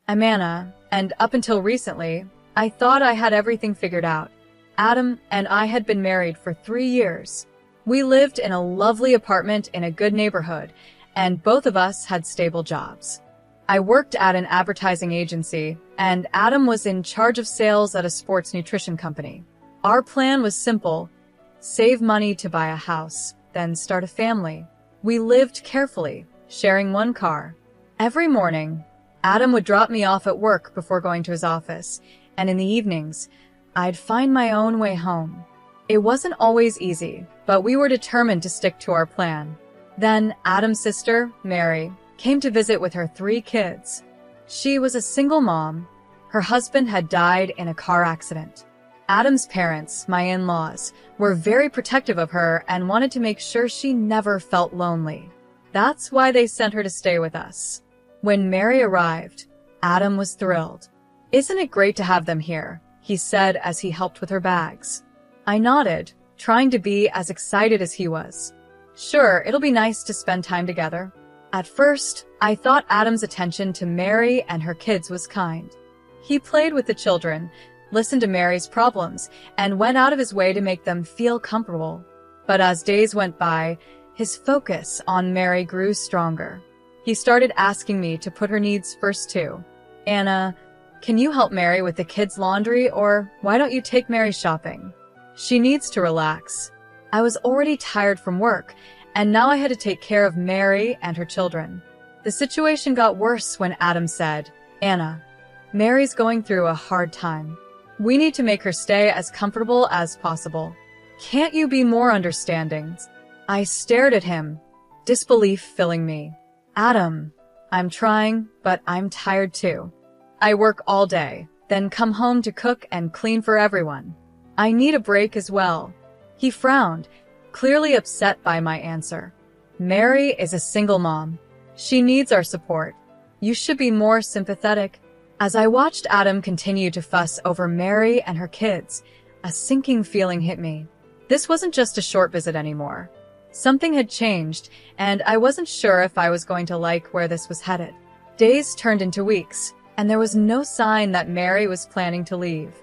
I'm Anna, and up until recently, I thought I had everything figured out. Adam and I had been married for 3 years. We lived in a lovely apartment in a good neighborhood, and both of us had stable jobs. I worked at an advertising agency, and Adam was in charge of sales at a sports nutrition company. Our plan was simple: save money to buy a house, then start a family. We lived carefully, sharing one car. Every morning, Adam would drop me off at work before going to his office, and in the evenings, I'd find my own way home. It wasn't always easy, but we were determined to stick to our plan. Then Adam's sister, Mary, came to visit with her 3 kids. She was a single mom. Her husband had died in a car accident. Adam's parents, my in-laws, were very protective of her and wanted to make sure she never felt lonely. That's why they sent her to stay with us. When Mary arrived, Adam was thrilled. "Isn't it great to have them here?" he said as he helped with her bags. I nodded, trying to be as excited as he was. "Sure, it'll be nice to spend time together." At first, I thought Adam's attention to Mary and her kids was kind. He played with the children, listened to Mary's problems, and went out of his way to make them feel comfortable. But as days went by, his focus on Mary grew stronger. He started asking me to put her needs first too. "Anna, can you help Mary with the kids' laundry, or why don't you take Mary shopping? She needs to relax." I was already tired from work, and now I had to take care of Mary and her children. The situation got worse when Adam said, "Anna, Mary's going through a hard time. We need to make her stay as comfortable as possible. Can't you be more understanding?" I stared at him, disbelief filling me. "Adam, I'm trying, but I'm tired too. I work all day, then come home to cook and clean for everyone. I need a break as well." He frowned, clearly upset by my answer. "Mary is a single mom. She needs our support. You should be more sympathetic." As I watched Adam continue to fuss over Mary and her kids, a sinking feeling hit me. This wasn't just a short visit anymore. Something had changed, and I wasn't sure if I was going to like where this was headed. Days turned into weeks, and there was no sign that Mary was planning to leave.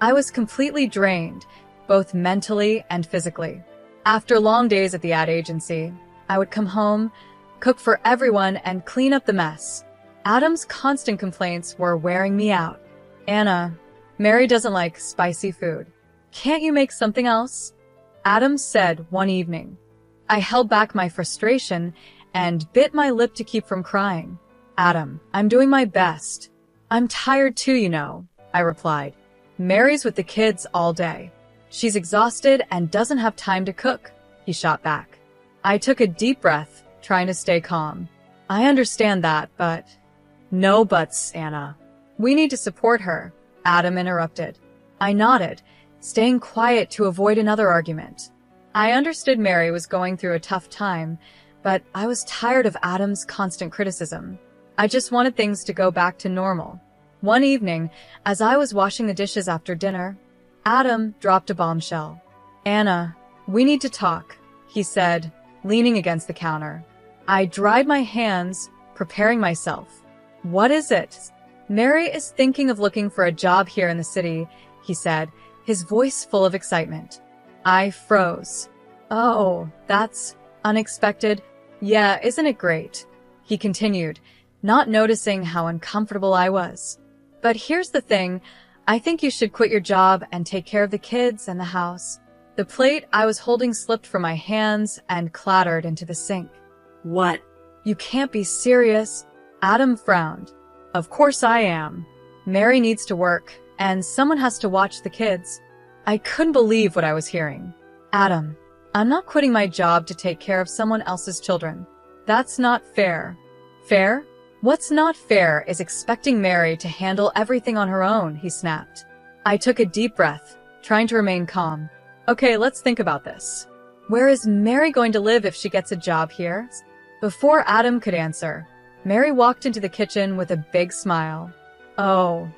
I was completely drained, both mentally and physically. After long days at the ad agency, I would come home, cook for everyone, and clean up the mess. Adam's constant complaints were wearing me out. "Anna, Mary doesn't like spicy food. Can't you make something else?" Adam said one evening. I held back my frustration and bit my lip to keep from crying. "Adam, I'm doing my best. I'm tired too, you know," I replied. "Mary's with the kids all day. She's exhausted and doesn't have time to cook," he shot back. I took a deep breath, trying to stay calm. "I understand that, but—" "No buts, Anna. We need to support her," Adam interrupted. I nodded, staying quiet to avoid another argument. I understood Mary was going through a tough time, but I was tired of Adam's constant criticism. I just wanted things to go back to normal. One evening, as I was washing the dishes after dinner, Adam dropped a bombshell. "Anna, we need to talk," he said, leaning against the counter. I dried my hands, preparing myself. "What is it?" "Mary is thinking of looking for a job here in the city," he said, his voice full of excitement. I froze. "Oh, that's unexpected." "Yeah, isn't it great?" he continued, not noticing how uncomfortable I was. "But here's the thing, I think you should quit your job and take care of the kids and the house." The plate I was holding slipped from my hands and clattered into the sink. "What?" "You can't be serious." Adam frowned. "Of course I am. Mary needs to work, and someone has to watch the kids." I couldn't believe what I was hearing. "Adam, I'm not quitting my job to take care of someone else's children. That's not fair." "Fair? What's not fair is expecting Mary to handle everything on her own," he snapped. I took a deep breath, trying to remain calm. "Okay, let's think about this. Where is Mary going to live if she gets a job here?" Before Adam could answer, Mary walked into the kitchen with a big smile. "Oh,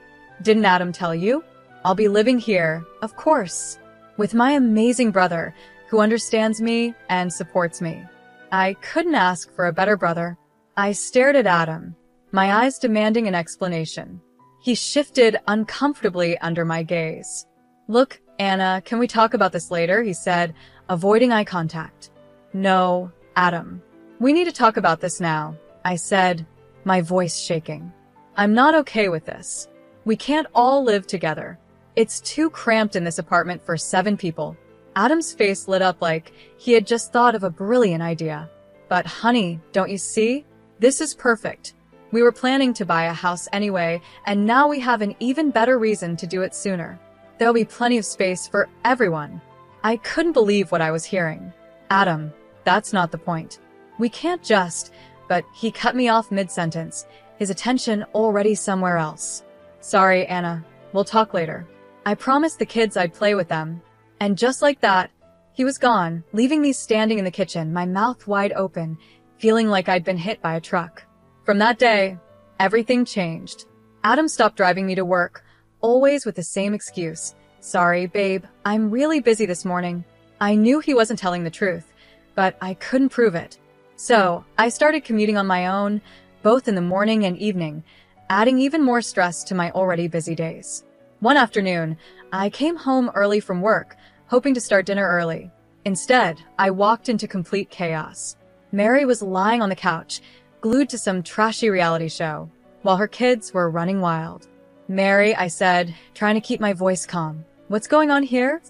didn't Adam tell you? I'll be living here, of course, with my amazing brother, who understands me and supports me. I couldn't ask for a better brother." I stared at Adam, my eyes demanding an explanation. He shifted uncomfortably under my gaze. "Look, Anna, can we talk about this later?" he said, avoiding eye contact. "No, Adam. We need to talk about this now," I said, my voice shaking. "I'm not okay with this. We can't all live together. It's too cramped in this apartment for 7 people. Adam's face lit up like he had just thought of a brilliant idea. "But honey, don't you see? This is perfect. We were planning to buy a house anyway, and now we have an even better reason to do it sooner. There'll be plenty of space for everyone." I couldn't believe what I was hearing. "Adam, that's not the point. We can't just..." But he cut me off mid-sentence, his attention already somewhere else. "Sorry, Anna. We'll talk later." I promised the kids I'd play with them. And just like that, he was gone, leaving me standing in the kitchen, my mouth wide open, feeling like I'd been hit by a truck. From that day, everything changed. Adam stopped driving me to work, always with the same excuse. "Sorry, babe, I'm really busy this morning." I knew he wasn't telling the truth, but I couldn't prove it. So I started commuting on my own, both in the morning and evening, adding even more stress to my already busy days. One afternoon, I came home early from work, hoping to start dinner early. Instead, I walked into complete chaos. Mary was lying on the couch, glued to some trashy reality show, while her kids were running wild. "Mary," I said, trying to keep my voice calm. "What's going on here?"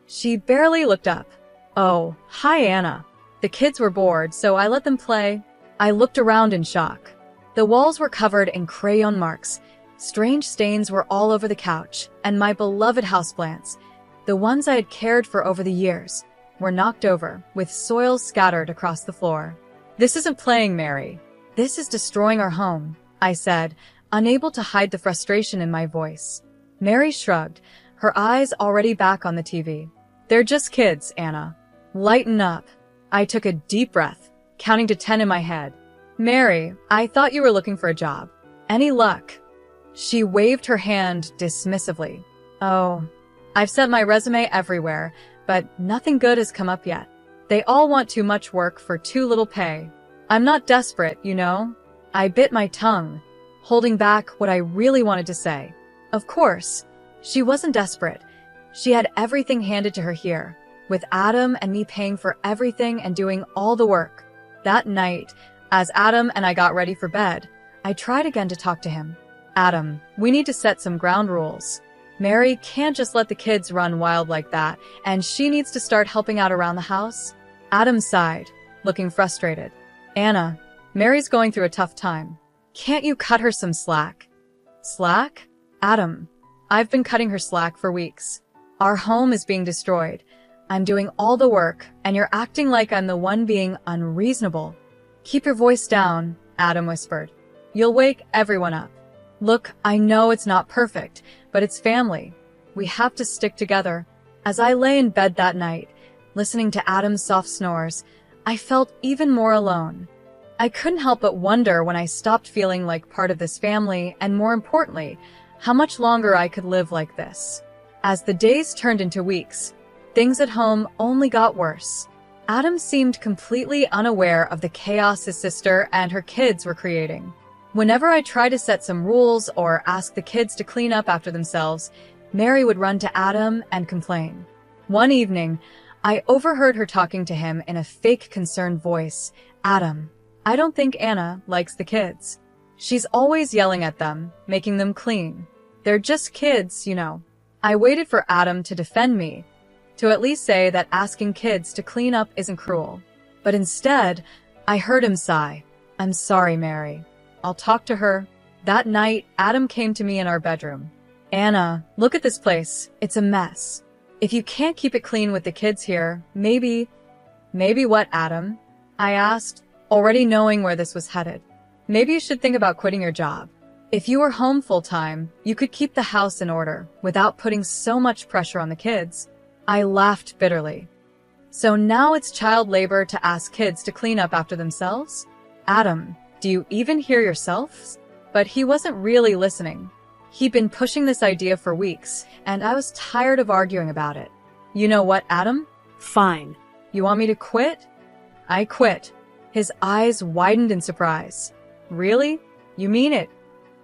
She barely looked up. "Oh, hi, Anna." The kids were bored, so I let them play. I looked around in shock. The walls were covered in crayon marks. Strange stains were all over the couch, and my beloved houseplants, the ones I had cared for over the years, were knocked over, with soil scattered across the floor. "This isn't playing, Mary. This is destroying our home," I said, unable to hide the frustration in my voice. Mary shrugged, her eyes already back on the TV. "They're just kids, Anna. Lighten up." I took a deep breath, counting to 10 in my head. "Mary, I thought you were looking for a job. Any luck?" She waved her hand dismissively. "Oh, I've sent my resume everywhere, but nothing good has come up yet. They all want too much work for too little pay. I'm not desperate, you know." I bit my tongue, holding back what I really wanted to say. Of course, she wasn't desperate. She had everything handed to her here, with Adam and me paying for everything and doing all the work. That night, as Adam and I got ready for bed, I tried again to talk to him. "Adam, we need to set some ground rules. Mary can't just let the kids run wild like that, and she needs to start helping out around the house." Adam sighed, looking frustrated. "Anna, Mary's going through a tough time. Can't you cut her some slack?" "Slack?" "Adam, I've been cutting her slack for weeks. Our home is being destroyed. I'm doing all the work, and you're acting like I'm the one being unreasonable." "Keep your voice down," Adam whispered. "You'll wake everyone up. Look, I know it's not perfect, but it's family. We have to stick together." As I lay in bed that night, listening to Adam's soft snores, I felt even more alone. I couldn't help but wonder when I stopped feeling like part of this family, and more importantly, how much longer I could live like this. As the days turned into weeks, things at home only got worse. Adam seemed completely unaware of the chaos his sister and her kids were creating. Whenever I tried to set some rules or ask the kids to clean up after themselves, Mary would run to Adam and complain. One evening, I overheard her talking to him in a fake concerned voice. "Adam, I don't think Anna likes the kids. She's always yelling at them, making them clean. They're just kids, you know." I waited for Adam to defend me, to at least say that asking kids to clean up isn't cruel. But instead, I heard him sigh. "I'm sorry, Mary. I'll talk to her." That night, Adam came to me in our bedroom. "Anna, look at this place. It's a mess. If you can't keep it clean with the kids here, maybe..." "Maybe what, Adam?" I asked, already knowing where this was headed. "Maybe you should think about quitting your job. If you were home full-time, you could keep the house in order without putting so much pressure on the kids." I laughed bitterly. "So now it's child labor to ask kids to clean up after themselves? Adam, do you even hear yourself?" But he wasn't really listening. He'd been pushing this idea for weeks, and I was tired of arguing about it. "You know what, Adam? Fine. You want me to quit?" I quit. His eyes widened in surprise. "Really? You mean it?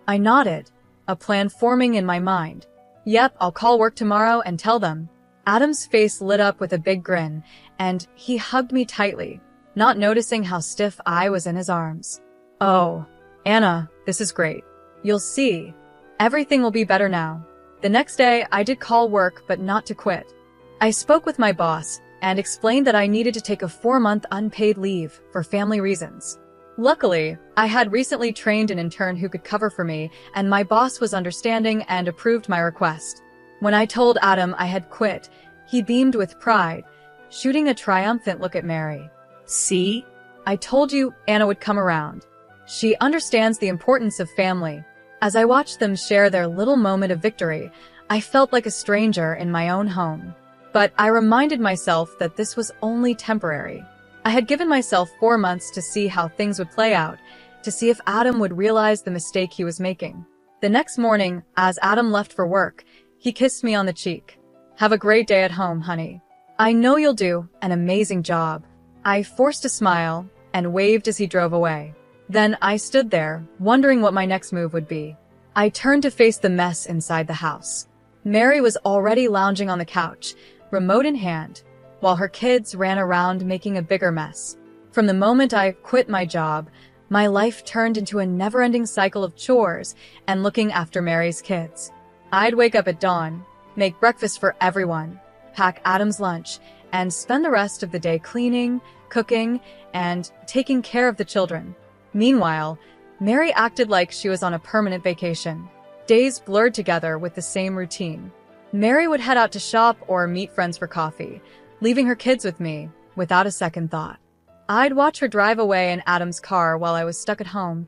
I nodded, a plan forming in my mind. Yep, I'll call work tomorrow and tell them. Adam's face lit up with a big grin, and he hugged me tightly, not noticing how stiff I was in his arms. Oh, Anna, this is great. You'll see. Everything will be better now. The next day, I did call work, but not to quit. I spoke with my boss and explained that I needed to take a 4-month unpaid leave for family reasons. Luckily, I had recently trained an intern who could cover for me, and my boss was understanding and approved my request. When I told Adam I had quit, he beamed with pride, shooting a triumphant look at Mary. See? I told you Anna would come around. She understands the importance of family. As I watched them share their little moment of victory, I felt like a stranger in my own home. But I reminded myself that this was only temporary. I had given myself 4 months to see how things would play out, to see if Adam would realize the mistake he was making. The next morning, as Adam left for work, he kissed me on the cheek. Have a great day at home, honey. I know you'll do an amazing job. I forced a smile and waved as he drove away. Then I stood there, wondering what my next move would be. I turned to face the mess inside the house. Mary was already lounging on the couch, remote in hand, while her kids ran around making a bigger mess. From the moment I quit my job, my life turned into a never-ending cycle of chores and looking after Mary's kids. I'd wake up at dawn, make breakfast for everyone, pack Adam's lunch, and spend the rest of the day cleaning, cooking, and taking care of the children. Meanwhile, Mary acted like she was on a permanent vacation. Days blurred together with the same routine. Mary would head out to shop or meet friends for coffee, leaving her kids with me without a second thought. I'd watch her drive away in Adam's car while I was stuck at home,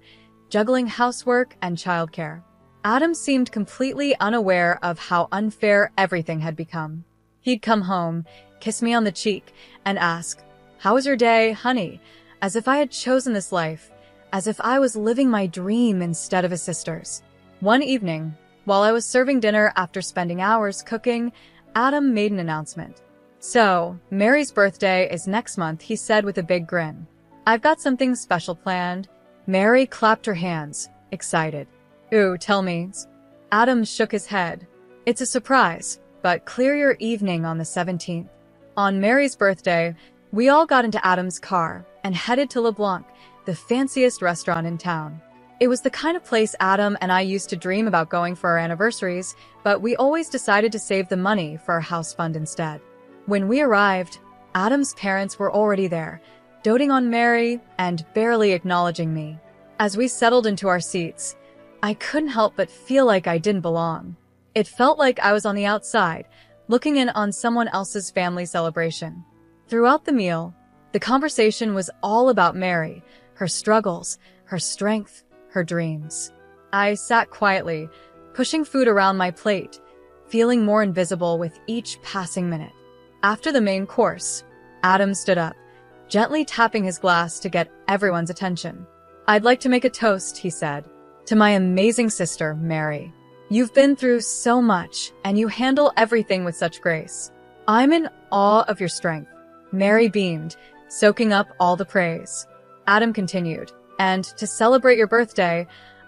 juggling housework and childcare. Adam seemed completely unaware of how unfair everything had become. He'd come home, kiss me on the cheek, and ask, "How was your day, honey?" As if I had chosen this life, as if I was living my dream instead of his sister's. One evening, while I was serving dinner after spending hours cooking, Adam made an announcement. "So, Mary's birthday is next month," he said with a big grin. "I've got something special planned." Mary clapped her hands, excited. "Ooh, tell me." Adam shook his head. "It's a surprise, but clear your evening on the 17th. On Mary's birthday, we all got into Adam's car and headed to LeBlanc, the fanciest restaurant in town. It was the kind of place Adam and I used to dream about going for our anniversaries, but we always decided to save the money for our house fund instead. When we arrived, Adam's parents were already there, doting on Mary and barely acknowledging me. As we settled into our seats, I couldn't help but feel like I didn't belong. It felt like I was on the outside, looking in on someone else's family celebration. Throughout the meal, the conversation was all about Mary, her struggles, her strength, her dreams. I sat quietly, pushing food around my plate, feeling more invisible with each passing minute. After the main course, Adam stood up, gently tapping his glass to get everyone's attention. "I'd like to make a toast," he said, "to my amazing sister, Mary. You've been through so much, and you handle everything with such grace. I'm in awe of your strength." Mary beamed, soaking up all the praise. Adam continued, "And to celebrate your birthday,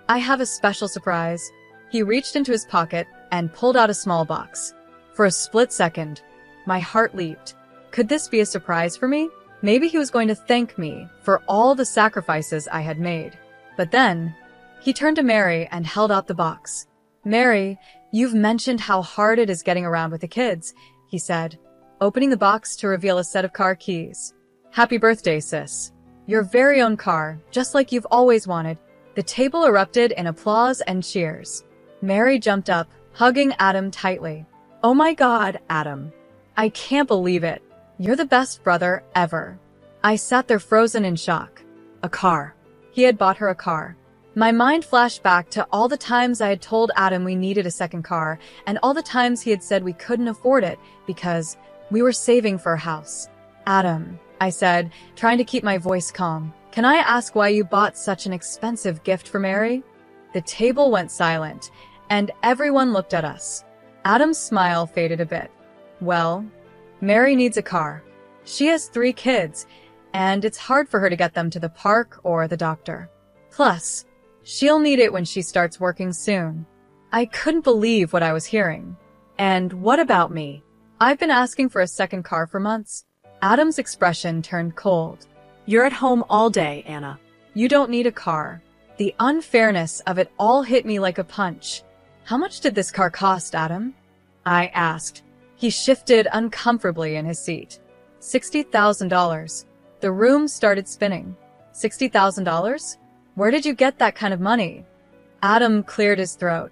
I have a special surprise." He reached into his pocket and pulled out a small box. For a split second, my heart leaped. Could this be a surprise for me? Maybe he was going to thank me for all the sacrifices I had made. But then, he turned to Mary and held out the box. "Mary, you've mentioned how hard it is getting around with the kids," he said, opening the box to reveal a set of car keys. "Happy birthday, sis. Your very own car, just like you've always wanted." The table erupted in applause and cheers. Mary jumped up, hugging Adam tightly. "Oh my God, Adam. I can't believe it. You're the best brother ever." I sat there frozen in shock. A car. He had bought her a car. My mind flashed back to all the times I had told Adam we needed a second car, and all the times he had said we couldn't afford it because we were saving for a house. "Adam," I said, trying to keep my voice calm, "can I ask why you bought such an expensive gift for Mary?" The table went silent, and everyone looked at us. Adam's smile faded a bit. "Well, Mary needs a car. She has 3 kids, and it's hard for her to get them to the park or the doctor. Plus, She'll need it when she starts working soon. I couldn't believe what I was hearing. And what about me? I've been asking for a second car for months. Adam's expression turned cold. You're at home all day, Anna. You don't need a car. The unfairness of it all hit me like a punch. How much did this car cost, Adam? I asked. He shifted uncomfortably in his seat. $60,000. The room started spinning. $60,000? Where did you get that kind of money? Adam cleared his throat.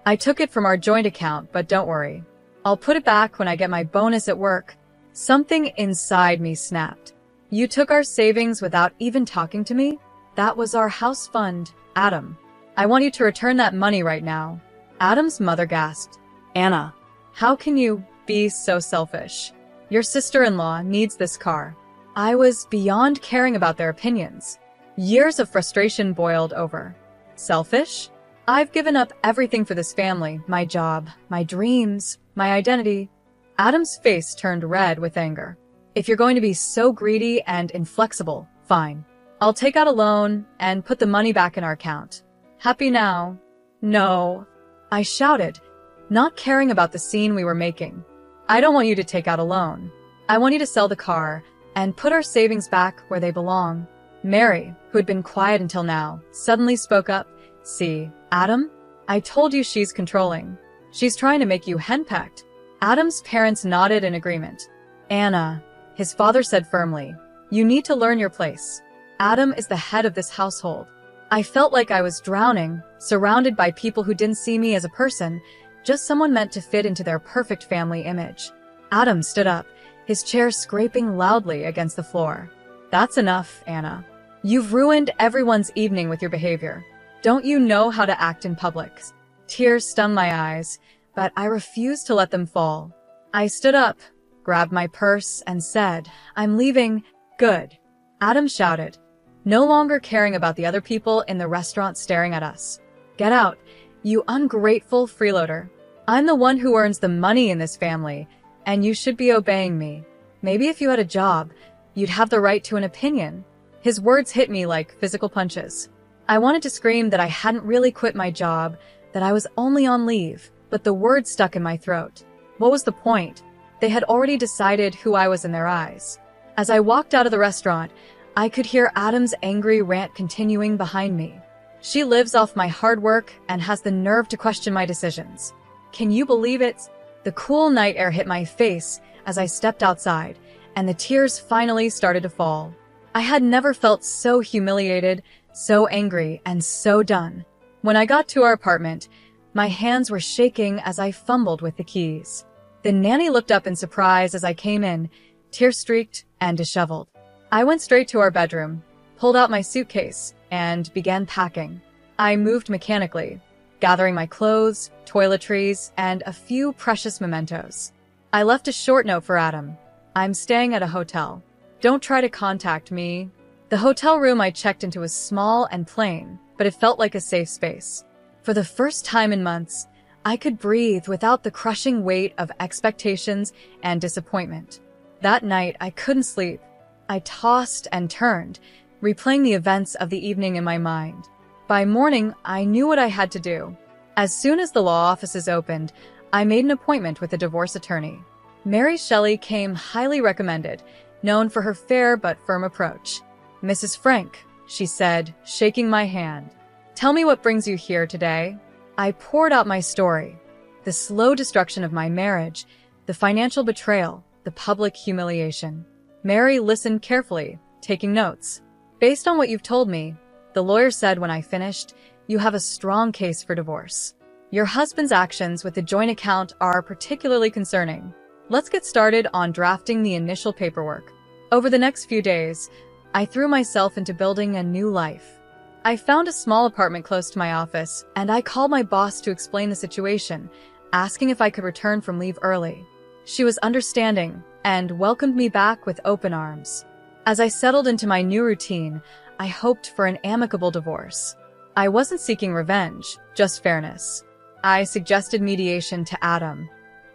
I took it from our joint account, but don't worry. I'll put it back when I get my bonus at work. Something inside me snapped. You took our savings without even talking to me? That was our house fund, Adam. I want you to return that money right now. Adam's mother gasped. Anna. How can you be so selfish? Your sister-in-law needs this car. I was beyond caring about their opinions. Years of frustration boiled over. Selfish? I've given up everything for this family, my job, my dreams, my identity. Adam's face turned red with anger. If you're going to be so greedy and inflexible, fine. I'll take out a loan and put the money back in our account. Happy now? No. I shouted, not caring about the scene we were making. I don't want you to take out a loan. I want you to sell the car and put our savings back where they belong. Mary, who had been quiet until now, suddenly spoke up. See, Adam? I told you she's controlling. She's trying to make you henpecked. Adam's parents nodded in agreement. Anna, his father said firmly, you need to learn your place. Adam is the head of this household. I felt like I was drowning, surrounded by people who didn't see me as a person, just someone meant to fit into their perfect family image. Adam stood up, his chair scraping loudly against the floor. That's enough, Anna. You've ruined everyone's evening with your behavior. Don't you know how to act in public? Tears stung my eyes, but I refused to let them fall. I stood up, grabbed my purse, and said, I'm leaving. Good. Adam shouted, no longer caring about the other people in the restaurant staring at us. Get out, you ungrateful freeloader. I'm the one who earns the money in this family, and you should be obeying me. Maybe if you had a job, you'd have the right to an opinion. His words hit me like physical punches. I wanted to scream that I hadn't really quit my job, that I was only on leave, but the words stuck in my throat. What was the point? They had already decided who I was in their eyes. As I walked out of the restaurant, I could hear Adam's angry rant continuing behind me. She lives off my hard work and has the nerve to question my decisions. Can you believe it? The cool night air hit my face as I stepped outside, and the tears finally started to fall. I had never felt so humiliated, so angry, and so done. When I got to our apartment, my hands were shaking as I fumbled with the keys. The nanny looked up in surprise as I came in, tear-streaked and disheveled. I went straight to our bedroom, pulled out my suitcase, and began packing. I moved mechanically, gathering my clothes, toiletries, and a few precious mementos. I left a short note for Adam. I'm staying at a hotel. Don't try to contact me. The hotel room I checked into was small and plain, but it felt like a safe space. For the first time in months, I could breathe without the crushing weight of expectations and disappointment. That night, I couldn't sleep. I tossed and turned, replaying the events of the evening in my mind. By morning, I knew what I had to do. As soon as the law offices opened, I made an appointment with a divorce attorney. Mary Shelley came highly recommended, known for her fair but firm approach. Mrs. Frank, she said, shaking my hand. Tell me what brings you here today. I poured out my story. The slow destruction of my marriage, the financial betrayal, the public humiliation. Mary listened carefully, taking notes. Based on what you've told me, the lawyer said when I finished, you have a strong case for divorce. Your husband's actions with the joint account are particularly concerning. Let's get started on drafting the initial paperwork. Over the next few days, I threw myself into building a new life. I found a small apartment close to my office, and I called my boss to explain the situation, asking if I could return from leave early. She was understanding and welcomed me back with open arms. As I settled into my new routine, I hoped for an amicable divorce. I wasn't seeking revenge, just fairness. I suggested mediation to Adam,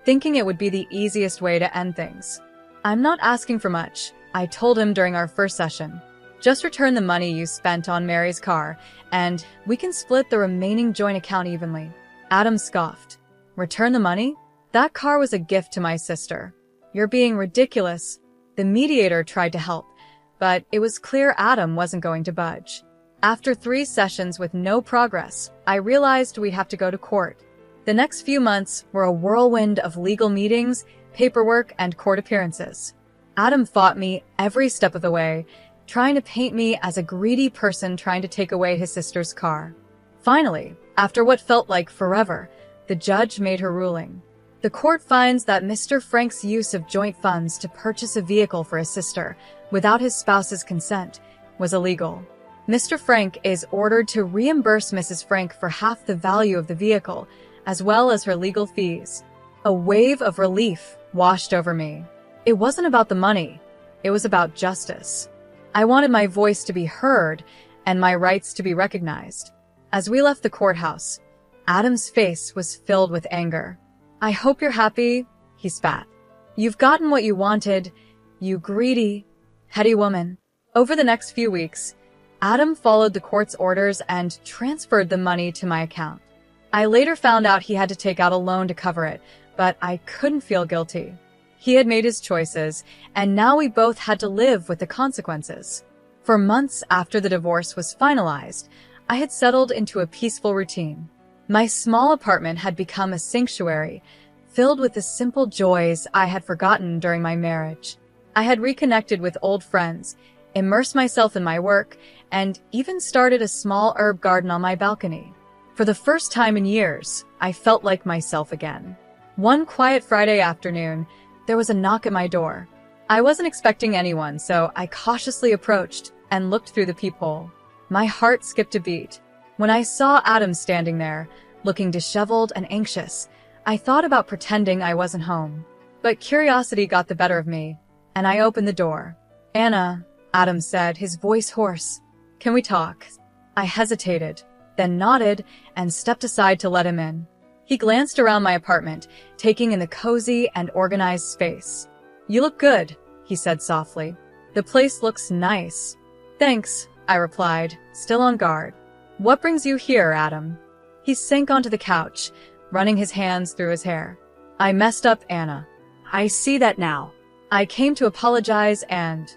thinking it would be the easiest way to end things. I'm not asking for much, I told him during our first session. Just return the money you spent on Mary's car, and we can split the remaining joint account evenly. Adam scoffed. Return the money? That car was a gift to my sister. You're being ridiculous. The mediator tried to help, but it was clear Adam wasn't going to budge. After 3 sessions with no progress, I realized we'd have to go to court. The next few months were a whirlwind of legal meetings, paperwork, and court appearances. Adam fought me every step of the way, trying to paint me as a greedy person trying to take away his sister's car. Finally, after what felt like forever, the judge made her ruling. The court finds that Mr. Frank's use of joint funds to purchase a vehicle for his sister without his spouse's consent was illegal. Mr. Frank is ordered to reimburse Mrs. Frank for half the value of the vehicle, as well as her legal fees. A wave of relief washed over me. It wasn't about the money. It was about justice. I wanted my voice to be heard and my rights to be recognized. As we left the courthouse, Adam's face was filled with anger. I hope you're happy, he spat. You've gotten what you wanted, you greedy, heady woman. Over the next few weeks, Adam followed the court's orders and transferred the money to my account. I later found out he had to take out a loan to cover it, but I couldn't feel guilty. He had made his choices, and now we both had to live with the consequences. For months after the divorce was finalized, I had settled into a peaceful routine. My small apartment had become a sanctuary, filled with the simple joys I had forgotten during my marriage. I had reconnected with old friends, immersed myself in my work, and even started a small herb garden on my balcony. For the first time in years, I felt like myself again. One quiet Friday afternoon, there was a knock at my door. I wasn't expecting anyone, so I cautiously approached and looked through the peephole. My heart skipped a beat. When I saw Adam standing there, looking disheveled and anxious, I thought about pretending I wasn't home. But curiosity got the better of me, and I opened the door. Anna, Adam said, his voice hoarse. Can we talk? I hesitated, then nodded and stepped aside to let him in. He glanced around my apartment, taking in the cozy and organized space. You look good, he said softly. The place looks nice. Thanks, I replied, still on guard. What brings you here, Adam? He sank onto the couch, running his hands through his hair. I messed up, Anna. I see that now. I came to apologize and,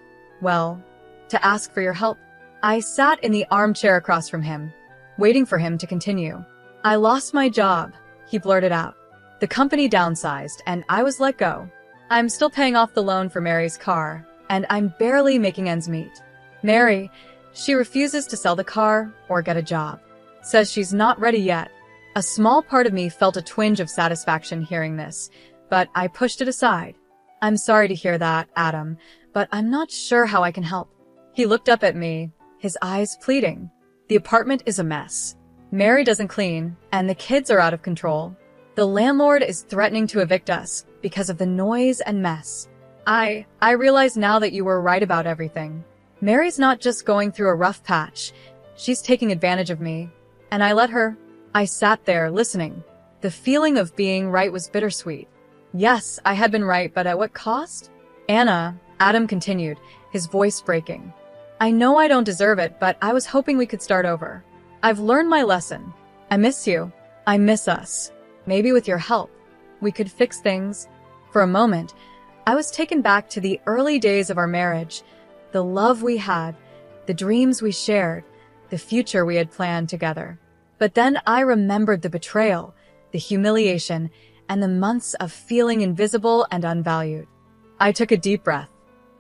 well, to ask for your help. I sat in the armchair across from him, waiting for him to continue. I lost my job, he blurted out. The company downsized, and I was let go. I'm still paying off the loan for Mary's car, and I'm barely making ends meet. Mary, she refuses to sell the car or get a job. Says she's not ready yet. A small part of me felt a twinge of satisfaction hearing this, but I pushed it aside. I'm sorry to hear that, Adam, but I'm not sure how I can help. He looked up at me, his eyes pleading. The apartment is a mess. Mary doesn't clean, and the kids are out of control. The landlord is threatening to evict us because of the noise and mess. I realize now that you were right about everything. Mary's not just going through a rough patch. She's taking advantage of me. And I let her. I sat there, listening. The feeling of being right was bittersweet. Yes, I had been right, but at what cost? Anna, Adam continued, his voice breaking. I know I don't deserve it, but I was hoping we could start over. I've learned my lesson. I miss you. I miss us. Maybe with your help, we could fix things. For a moment, I was taken back to the early days of our marriage, the love we had, the dreams we shared, the future we had planned together. But then I remembered the betrayal, the humiliation, and the months of feeling invisible and unvalued. I took a deep breath.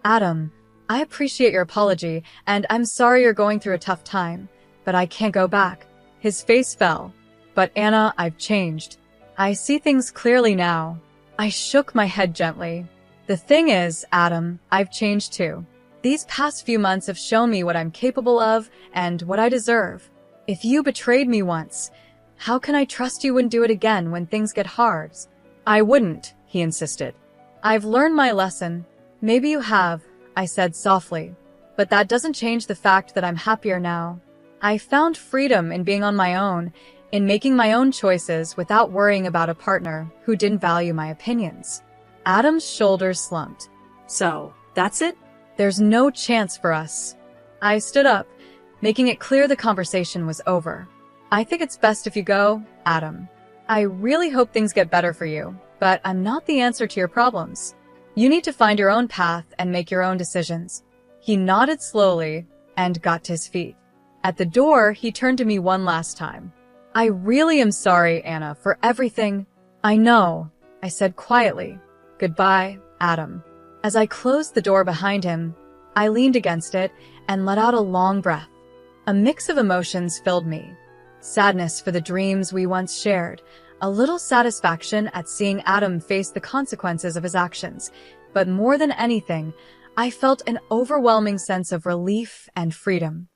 Adam, I appreciate your apology, and I'm sorry you're going through a tough time, but I can't go back. His face fell. But Anna, I've changed. I see things clearly now. I shook my head gently. The thing is, Adam, I've changed too. These past few months have shown me what I'm capable of and what I deserve. If you betrayed me once, how can I trust you wouldn't do it again when things get hard? I wouldn't, he insisted. I've learned my lesson. Maybe you have, I said softly. But that doesn't change the fact that I'm happier now. I found freedom in being on my own, in making my own choices without worrying about a partner who didn't value my opinions. Adam's shoulders slumped. So, that's it? There's no chance for us. I stood up, making it clear the conversation was over. I think it's best if you go, Adam. I really hope things get better for you, but I'm not the answer to your problems. You need to find your own path and make your own decisions. He nodded slowly and got to his feet. At the door, he turned to me one last time. I really am sorry, Anna, for everything. I know, I said quietly. Goodbye, Adam. As I closed the door behind him, I leaned against it and let out a long breath. A mix of emotions filled me. Sadness for the dreams we once shared, a little satisfaction at seeing Adam face the consequences of his actions, but more than anything, I felt an overwhelming sense of relief and freedom.